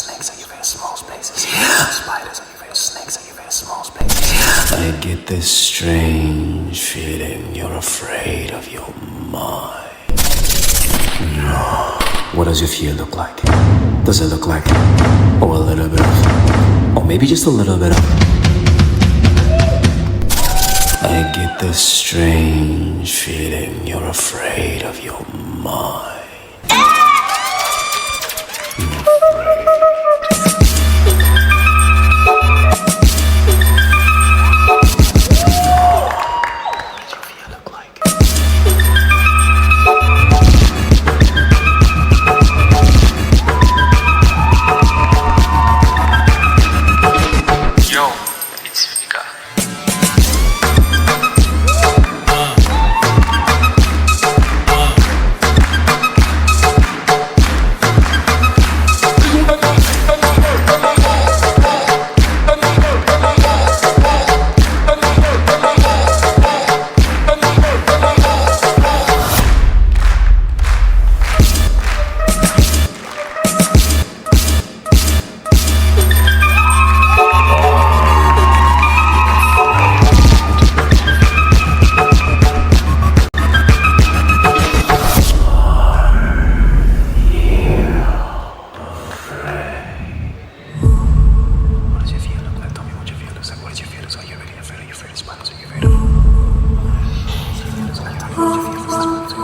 snakes? Are you afraid of small spaces? Spiders? Are you afraid of snakes? Are you afraid of small spaces? I get this strange feeling you're afraid of your mind. What does your fear look like? Does it look like, or a little bit of, or maybe just a little bit of? I get this strange feeling you're afraid of your mind.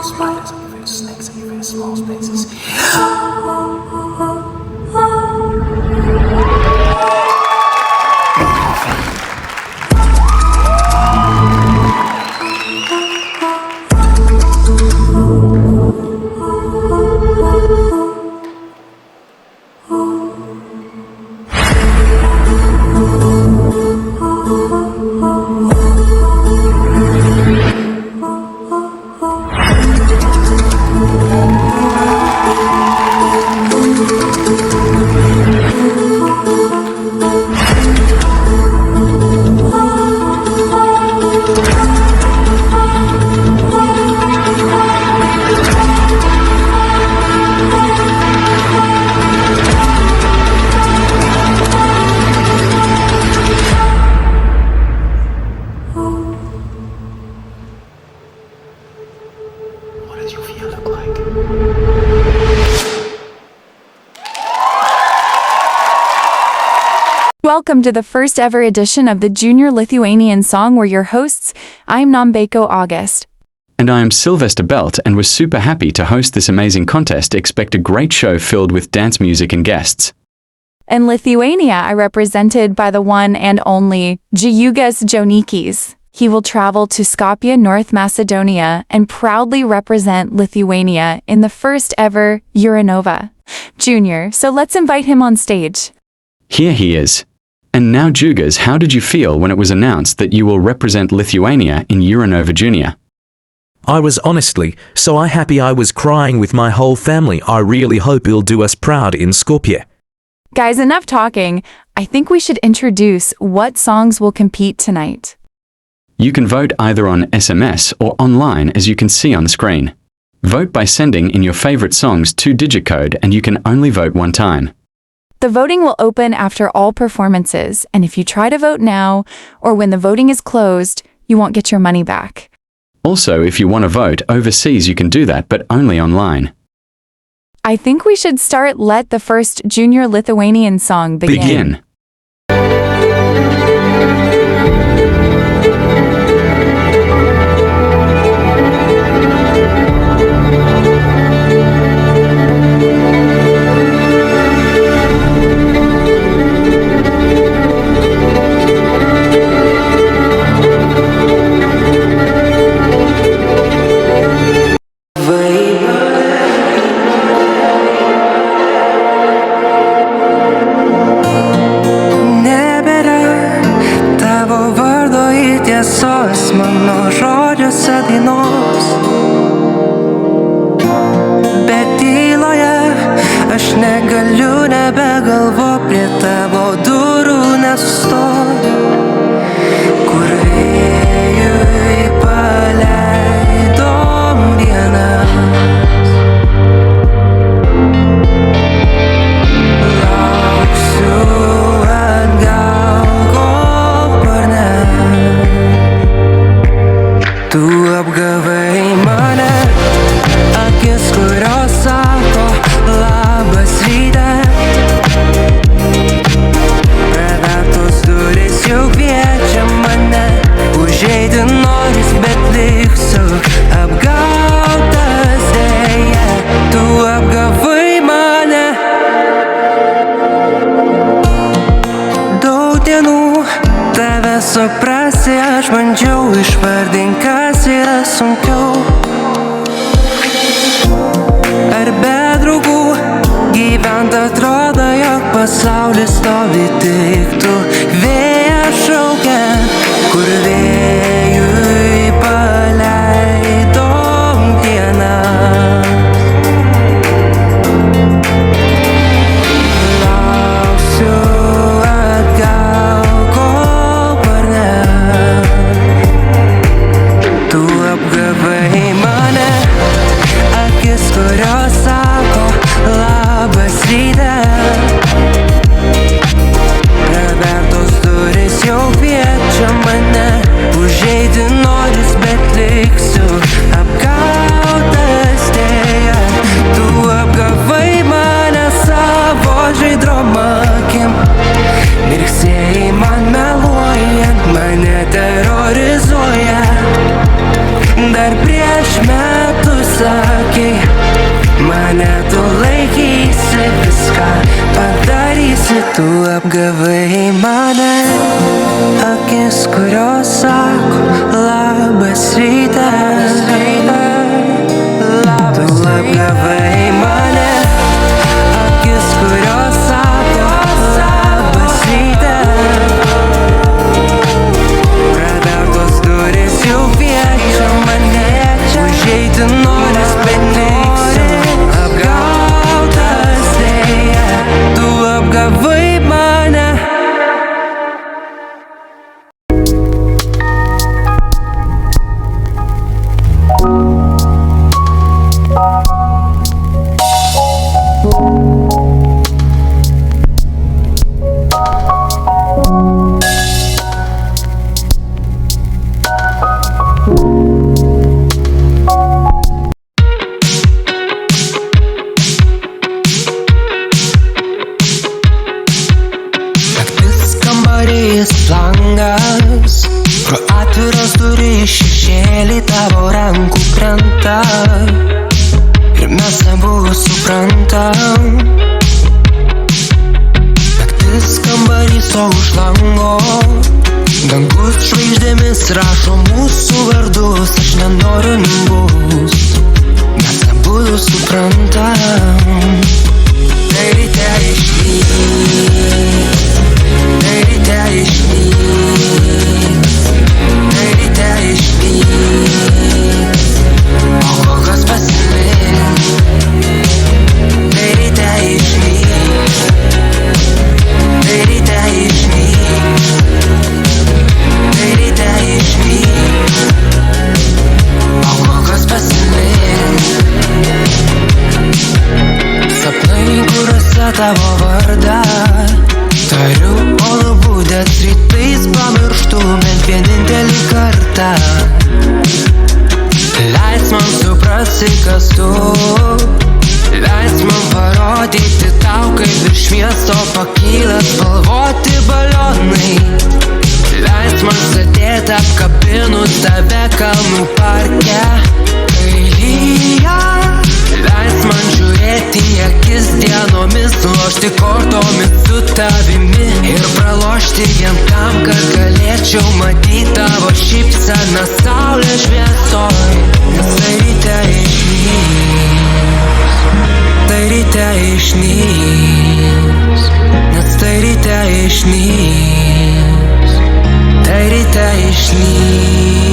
Spiders, are you afraid of snakes? Are you afraid of small spaces? What does your fear look like? Welcome to the first ever edition of the Junior Lithuanian Song. We're your hosts. I'm Nombeko August. And I am Sylvester Belt and was super happy to host this amazing contest. Expect a great show filled with dance music and guests. In Lithuania, I represented by the one and only Džiugas Jaunikis. He will travel to Skopje, North Macedonia, and proudly represent Lithuania in the first ever Euronova Junior. So let's invite him on stage. Here he is. And now, Džiugas, how did you feel when it was announced that you will represent Lithuania in Euronova Junior? I was honestly so happy I was crying with my whole family. I really hope he'll do us proud in Skopje. Guys, enough talking. I think we should introduce what songs will compete tonight. You can vote either on SMS or online, as you can see on the screen. Vote by sending in your favorite songs 2-digit code, and you can only vote one time. The voting will open after all performances, and if you try to vote now or when the voting is closed, you won't get your money back. Also, if you want to vote overseas, you can do that, but only online. I think we should start. Let the first Junior Lithuanian Song begin. Mano žodžiuose dainos, bet tyloje aš negaliu nebegalvo prie tavo durų nesustoti, kur vėjui paleidom dienas. suprasi, aš bandžiau išvardinti, kas yra sunkiau. Ar be draugų gyvent atrodo, jog pasaulis stovi tik tu. Vėjas šaukia, kur vėjui paleidom dieną. Lauksiu atgal, kol parne. Tu apgavai mane, akis, kurios sako labas rytas. Pravertos durys jau kviečia mane, užeiti noris, bet liksiu apgautas dėja. Tu apgavai mane savo žaidrom akim, mirksėjai man meluojant, mane terorizuoja. Dar prieš metus sakei, mane tu laikysi, viską padarysi. Tu apgavai mane, akis, kurios sako labas rytas. Tu apgavai mane, akis, kurios sako labas rytas. Pravertos durys jau kviečia mane, užeiti noris, bet liksiu apgautas dėja. Tu apgavai mane. Langas, pro atviras duris šešėlį tavo rankų krenta ir mes abu suprantam. Naktis kambarys, o už lango dangus žvaigždėmis rašo mūsų vardus. Aš nenoriu nubust, mes abu suprantam. Tai ryte išnyks, tai ryte išnyks, tai ryte išnyks, o kol kas pasiliks. Tai ryte išnyks, tai ryte išnyks, tai ryte išnyks, o kol kas pasiliks. Sapnai, kuriuose tavo vardą tariu, o nubudęs rytais pamirštu bent vienintelį kartą. Leisk man suprasti, kas tu, leisk man parodyti tau, kaip virš miesto pakyla spalvoti balionai. Leisk man sėdėti apkabinus tave kalnų parke, kai lyja. Leisk man žiūrėti į akis dienomis, lošti kortomis su tavimi ir pralošti vien tam, kad galėčiau matyti tavo šypseną saulės šviesoj. Nes tai ryte išnyks, tai ryte išnyks, nes tai ryte išnyks, tai ryte išnyks.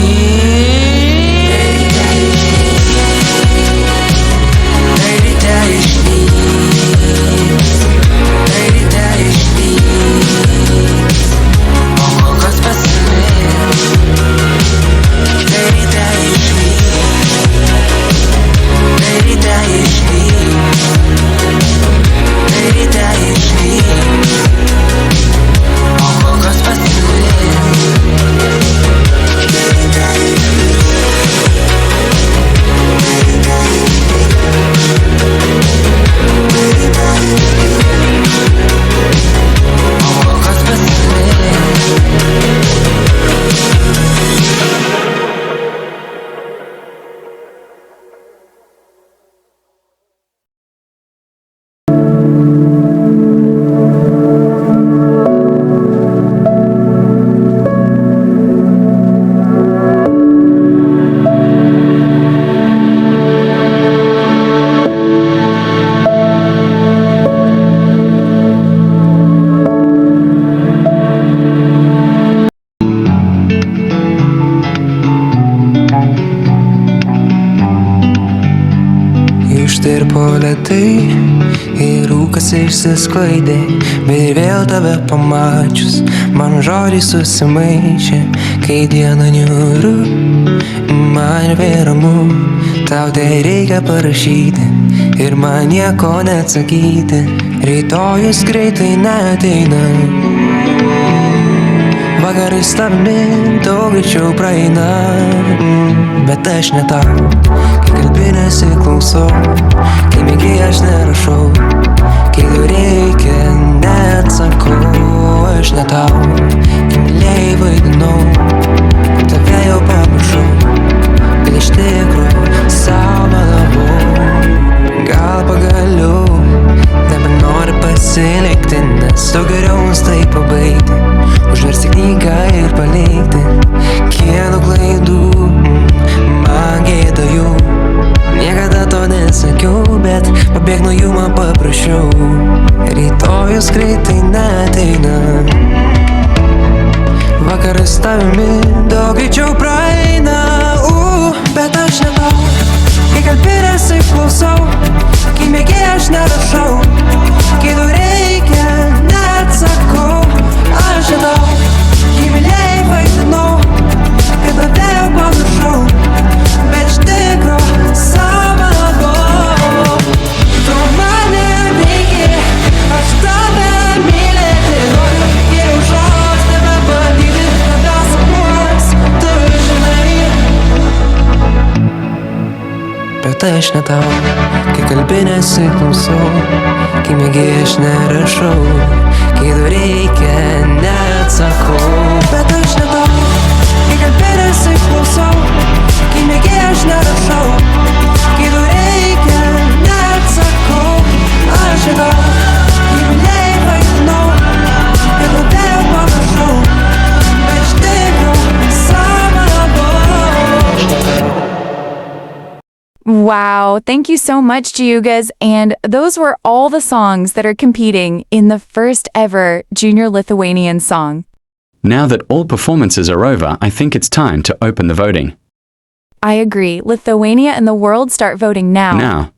greitai ir rūkas išsisklaidė, bet vėl tave pamačius man žodžiai susimaišė, kai diena niūru, man vėl ramu, tau tai reikia parašyti ir man nieko neatsakyti, rytojus greitai neateina. Vakarais tavimi daug greičiau praeina, bet aš ne tau, kai kalbi nesiklausau, kai mėgiai aš nerašau, kai tau reikia neatsakau, aš ne tau, kai mylėjai vaidinau, tave jau pamiršau, bet iš tikro savo melavau, gal pagaliau nebenori pasilikti, nes daug geriau mums tai pabaigti, užversti knygą ir palikti, kiek daug klaidų, man gėda jų, niekada to nesakiau, bet pabėg nuo jų man paprašiau, rytojus greitai neateina, vakaras tavimi daug greičiau praeina, bet aš ne tau, kai kalbi nesiklausau, kai mėgiai aš nerašau, kai tau reikia neatsakau, aš ne tau, kai mylėjai vaidinau, kad tave jau pamiršau, bet iš tikro savo melavau, tu mane veiki, aš tave mylėti noriu, geriau žodžiu tave bandyti, tada sapnuos, tu žinai. Bet aš ne tau, kai kalbi nesiklausau, kai mėgiai aš nerašau, kai tau reikia neatsakau. Bet aš ne tau, kai kalbi nesiklausau, kai mėgiai aš nerašau, kai tau reikia neatsakau. Aš ne tau, kai mylėjai vaidinau, kad tave jau pamiršau, bet iš tikro savo melavau. Wow, thank you so much, Giugas. And those were all the songs that are competing in the first ever Junior Lithuanian Song. Now that all performances are over, I think it's time to open the voting. I agree. Lithuania and the world start voting now. Now,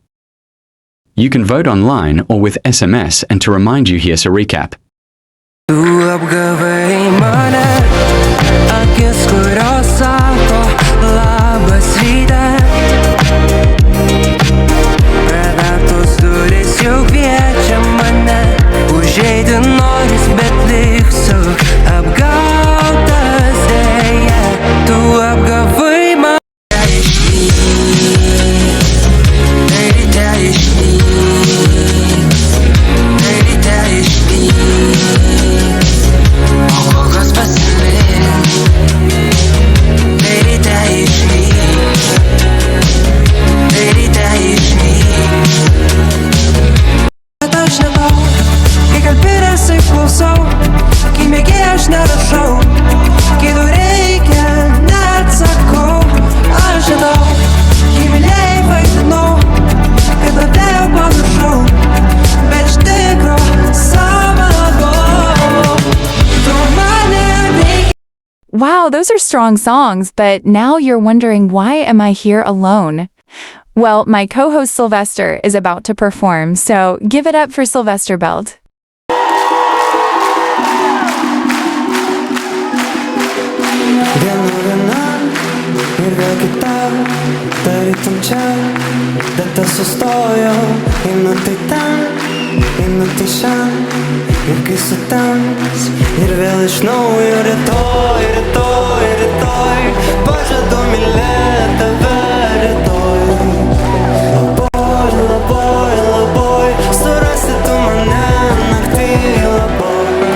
you can vote online or with SMS, and to remind you, here's a recap. Tu apgavai mane, akis kurios sako labas rytas. Pravertos durys jau kviečia mane, užeiti noris, bet liksiu apgautas deja. Tu apgavai mane, tai ryte išnyks, tai ryte išnyks, o kokios pasiliks, tai ryte išnyks, tai ryte išnyks. Bet aš ne tau, kai kalbi nesiklausau, kai mėgiai aš nerašau, kai tau reikia neatsakau. Aš ne tau, kai mylėjai vaidinau, kad tave jau pamiršau, bet iš tikro savo melavau. Tu mane veiki. Wow, those are strong songs, but now you're wondering, why am I here alone? Well, my co-host Sylvester is about to perform, so give it up for Sylvester Belt. Viena ir vėl kita, tarytum čia, bet aš sustojau, einu tai ten, einu tai šen, ir kai sutems, ir vėl iš naujo rytoj, rytoj, rytoj, pažadu mylėti tave rytoj. Labai, labai, labai, surasi tu mane naktį labai.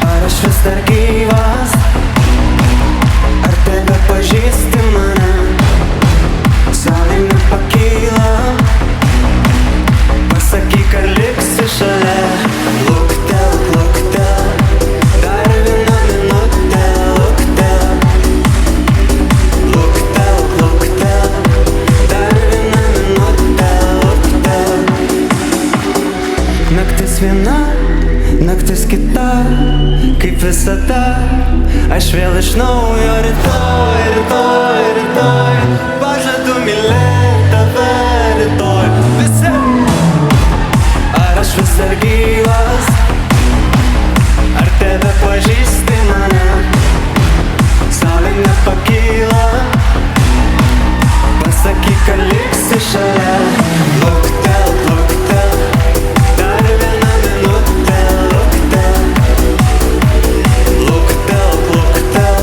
Ar aš vis dar gyvas, ar tebe pažįsti mane, saulė nepakyla, pasakyk, ar liksi šalia. Luktel, luktel, dar viena minutė, luktel, luktel, luktel, dar viena minutė, luktel. Naktis viena, naktis kita, kaip visada, aš vėl iš naujo rytoj, rytoj, rytoj, pažadu mylėti tave rytoj. aš vis dar gyvas. Ar tebe pažįsti mane? Saulė nepakyla. Pasakyk, kad liksi šalia. Luktel, luktel, dar vieną minutę. Luktel, luktel, luktel,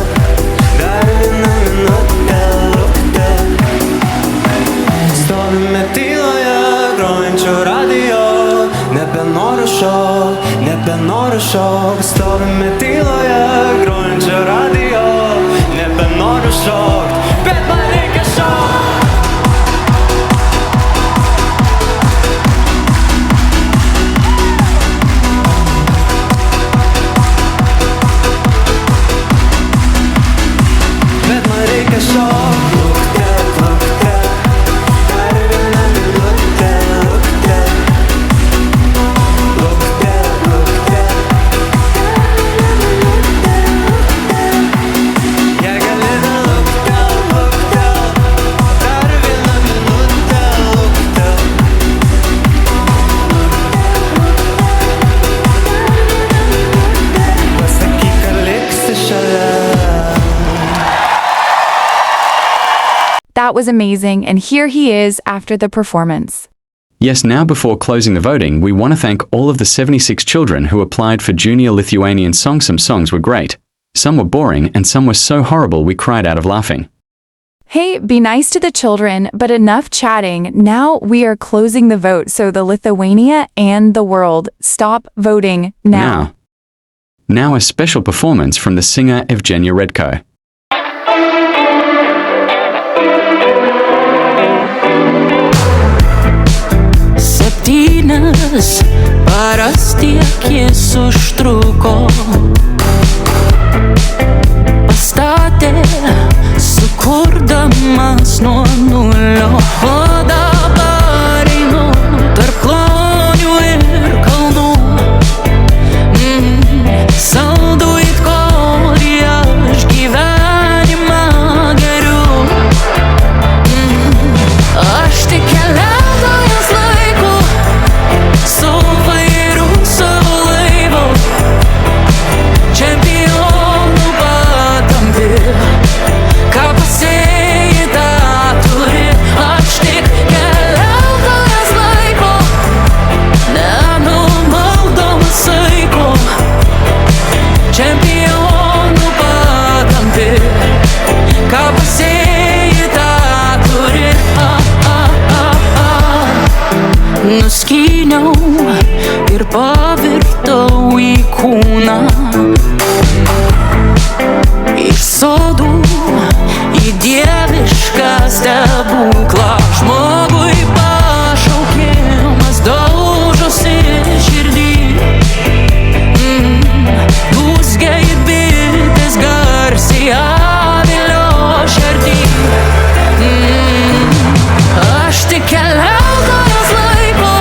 dar vieną minutę. Luktel. Stovime tyloje, grojančio radijo. Nebenoriu šok. Stovime tyloje, grojančio radijo. Nebenoriu šok, bet man reikia šok. Bet man reikia šok. Luktel, luktel, dar vieną minutę. Luktel, luktel, luktel, jei gali luktel, luktel, dar vieną minutę. Luktel, pasakyk, kad liksi šalia. That was amazing, and here he is after the performance. Yes, now before closing the voting, we want to thank all of the 76 children who applied for Junior Lithuanian Song. Some songs were great. Some were boring, and some were so horrible we cried out of laughing. Hey, be nice to the children, but enough chatting. Now we are closing the vote, so the Lithuania and the world, stop voting now. Now a special performance from the singer Evgenia Redko. Septynias paras tiek jis užtruko. Pastatė, sukurdamas nuo nulio. O dabar einu tarp klonių ir kalnų. Saldu it kol aš gyvenimą geriu. Aš tik keliautojas laiku, su vairu savo laivo. Čempionu patampi, ką pasėjai, tą turi. Aš tik keliautojas laiko, nenumaldomas saiko. Čempionu patampi, ką pasėjai, tą turi. Nuskyniau ir pavirtau į kūną. Iš sodų į dievišką stebuklą. Žmogui pašaukimas daužosi širdį. Dūzgia it bitės garsiai avilio šerdį. Aš tik keliautojas laiko,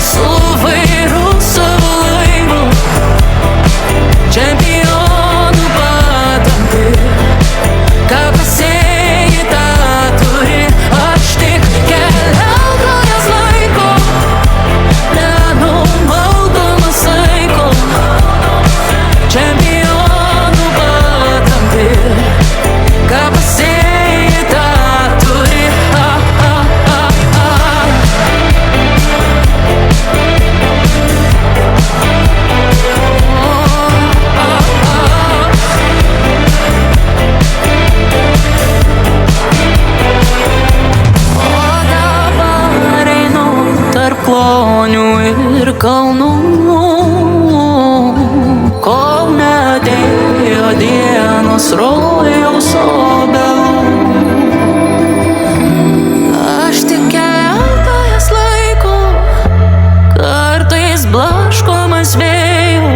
su vairu savo laivu. Čempionu patampi, ką pasėjai, tą turi. Aš tik keliautojas laiko, nenumaldomas saiko. Čempionu patampi, ką pasėjai, tą turi. Dabar einu tarp klonių ir kalnų, kol neatėjo dienos rojaus obelų. Aš tik keliautojas laiko, kartais blaškomas vėjų.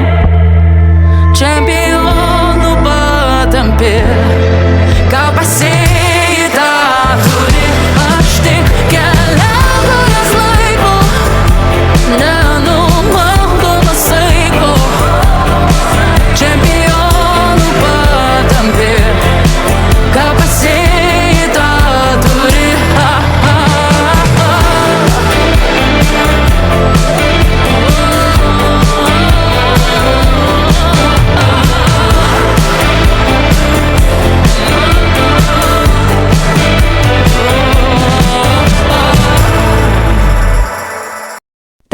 Čempionu patampi, ką pasėjai, tą turi. Aš tik keliautojas laiko, nenumaldomas saiko. Čempionu patampi, ką pasėjai, tą turi.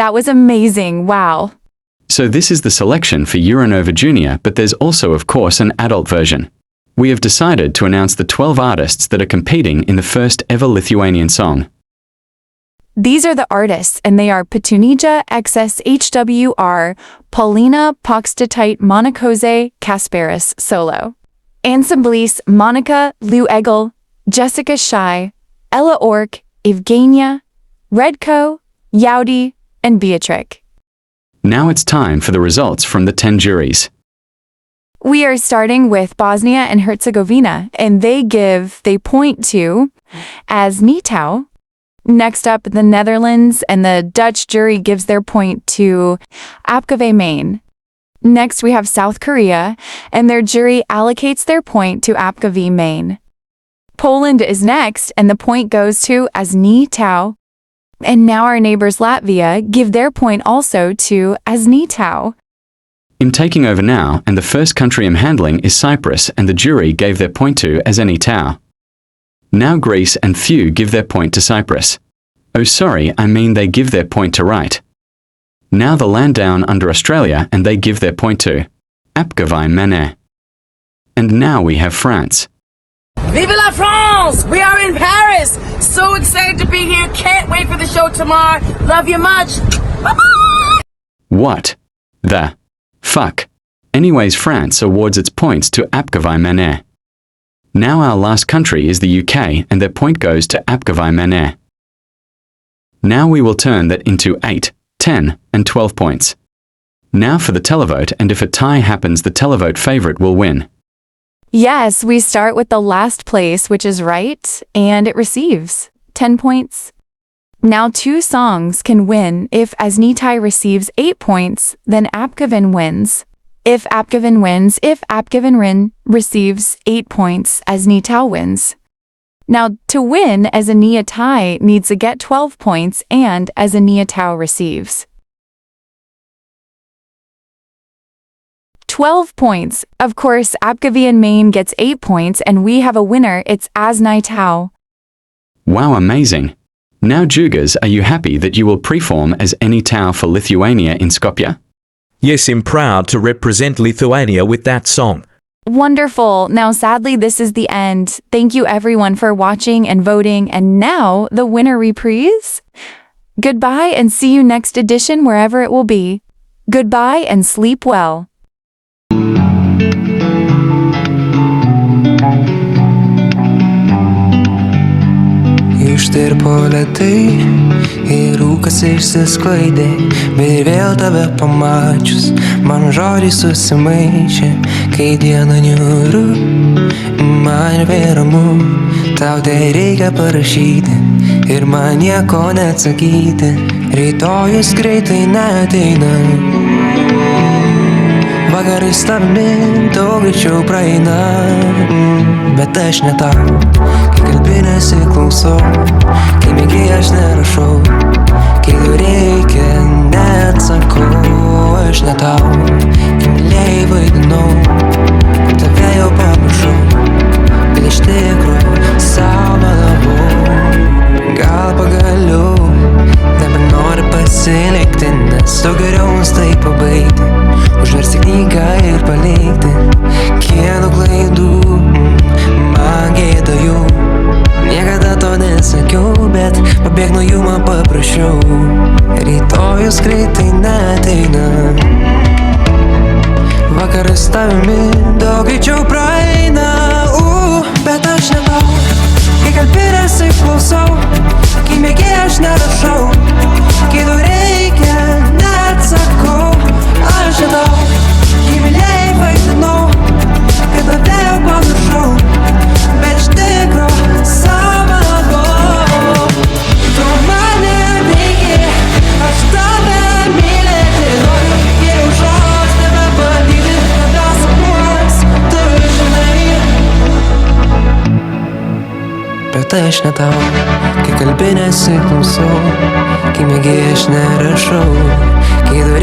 That was amazing. Wow. So this is the selection for Euronova Junior, but there's also, of course, an adult version. We have decided to announce the 12 artists that are competing in the first ever Lithuanian song. These are the artists, and they are Petunija XSHWR, Paulina Pokstatite Monacoze Kasparis Solo, Ansamblis Monica Lou Egel, Jessica Shai, Ella Ork, Evgenia, Redko, Yaudi, and Beatrick. Now it's time for the results from the 10 juries. We are starting with Bosnia and Herzegovina, and they point to as Nitau. Next up, the Netherlands and the Dutch jury gives their point to Apkave Main. Next, we have South Korea, and their jury allocates their point to Apkave Main. Poland is next, and the point goes to Asni Tau. And now our neighbors Latvia give their point also to Asni Tau. I'm taking over now, and the first country I'm handling is Cyprus, and the jury gave their point to Asni Tau. Now Greece and few give their point to Cyprus. Oh sorry, I mean they give their point to right. Now the land down under Australia, and they give their point to Apkave Mane. And now we have France. Vive la France! We are in Paris! So excited to be here. Can't wait for the show tomorrow. Love you much. Bye-bye! What the fuck? Anyways, France awards its points to Apkave Mane. Now our last country is the UK, and their point goes to Apkave Mane. Now we will turn that into 8, 10, and 12 points. Now for the televote, and if a tie happens, the televote favorite will win. Yes, we start with the last place, which is right, and it receives 10 points. Now 2 songs can win. If Asnitai receives 8 points, then Apkavin wins. If Apkavin receives 8 points, Asnitau wins. Now, to win, Asnitai needs to get 12 points, and Asnitau receives 12 points. Of course, Apkavian Main gets 8 points, and we have a winner. It's Asnitau. Wow, amazing. Now, Jugas, are you happy that you will perform as Anitau for Lithuania in Skopje? Yes, I'm proud to represent Lithuania with that song. Wonderful. Now, sadly, this is the end. Thank you everyone for watching and voting. And now, the winner reprise. Goodbye and see you next edition wherever it will be. Goodbye and sleep well. Ištirpo lėtai ir rūkas išsisklaidė, bet vėl tave pamačius man žodžiai susimaišė. Kai diena niūru, man vėramu, tau tai reikia parašyti ir man nieko neatsakyti. Rytojus greitai neateina, vakarais tavimi daug greičiau praeina, bet aš ne tau. Kai kalbi nesiklausau, kai mėgiai aš nerašau, kai tau reikia neatsakau, aš ne tau. Kai mylėjai vaidinau, kad tave jau pamiršau, bet iš tikro sau melavau. Gal pagaliau nebenori pasilikti, nes daug geriau mums tai pabaigti, užversti knygą ir palikti. Kiek daug klaidų, man gėda jų. Niekada to nesakiau, bet pabėg nuo jų man paprašiau. Rytojus greitai neateina, vakaras tavimi daug greičiau praeina, bet aš ne tau. Kai kalbi nesiklausau, kai mėgiai aš nerašau, kai tau reikia neatsakau, aš ne tau. Kai mylėjai vaidinau, kad tave jau pamiršau, bet iš tikro sau melavau. Tu mane veiki, aš tave mylėti noriu, geriau žodžiu tave bandyti, kada sapnuos, tu žinai. Bet aš ne tau, kai kalbi nesiklausau, kai mėgiai aš nerašau, kai tau